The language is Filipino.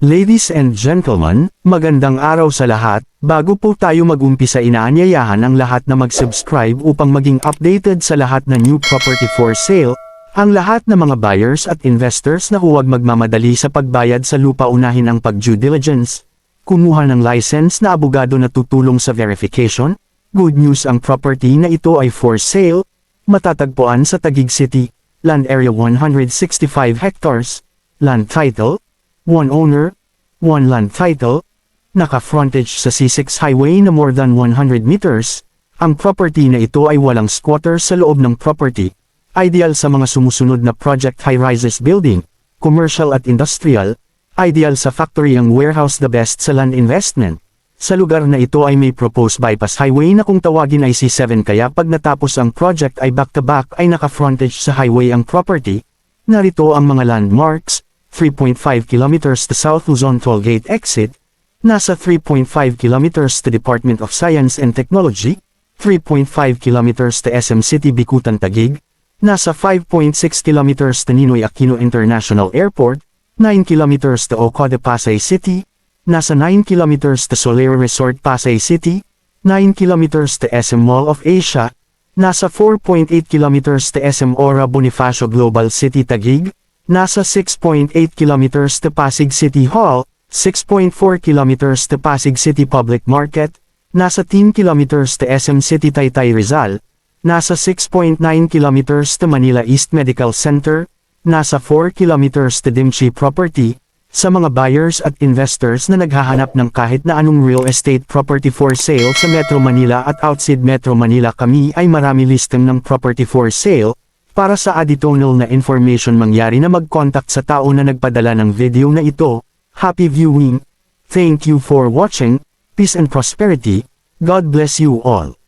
Ladies and gentlemen, magandang araw sa lahat. Bago po tayo mag-umpisa, inaanyayahan ang lahat na mag-subscribe upang maging updated sa lahat na new property for sale. Ang lahat ng mga buyers at investors na huwag magmamadali sa pagbayad sa lupa, unahin ang pag-due diligence. Kumuha ng license na abogado na tutulong sa verification. Good news, ang property na ito ay for sale. Matatagpuan sa Taguig City. Land area 165 hectares. Land title, 1 owner, 1 land title, naka-frontage sa C6 highway na more than 100 meters. Ang property na ito ay walang squatter sa loob ng property. Ideal sa mga sumusunod na project: high-rises building, commercial at industrial. Ideal sa factory ang warehouse, the best sa land investment. Sa lugar na ito ay may proposed bypass highway na kung tawagin ay C7, kaya pag natapos ang project ay back-to-back ay naka-frontage sa highway ang property. Narito ang mga landmarks: 3.5 kilometers to South Luzon Toll Gate exit, nasa 3.5 kilometers to Department of Science and Technology, 3.5 kilometers to SM City Bicutan Taguig, nasa 5.6 kilometers to Ninoy Aquino International Airport, 9 kilometers to Ocode Pasay City, nasa 9 kilometers to Solera Resort Pasay City, 9 kilometers to SM Mall of Asia, nasa 4.8 kilometers to SM Ora Bonifacio Global City Taguig, nasa 6.8 kilometers to Pasig City Hall, 6.4 kilometers to Pasig City Public Market, nasa 10 kilometers to SM City Taytay Rizal, nasa 6.9 kilometers to Manila East Medical Center, nasa 4 kilometers to Dimchi Property. Sa mga buyers at investors na naghahanap ng kahit na anong real estate property for sale sa Metro Manila at outside Metro Manila, kami ay marami listing ng property for sale. Para sa additional na information, mangyari na mag-contact sa tao na nagpadala ng video na ito. Happy viewing. Thank you for watching. Peace and prosperity. God bless you all.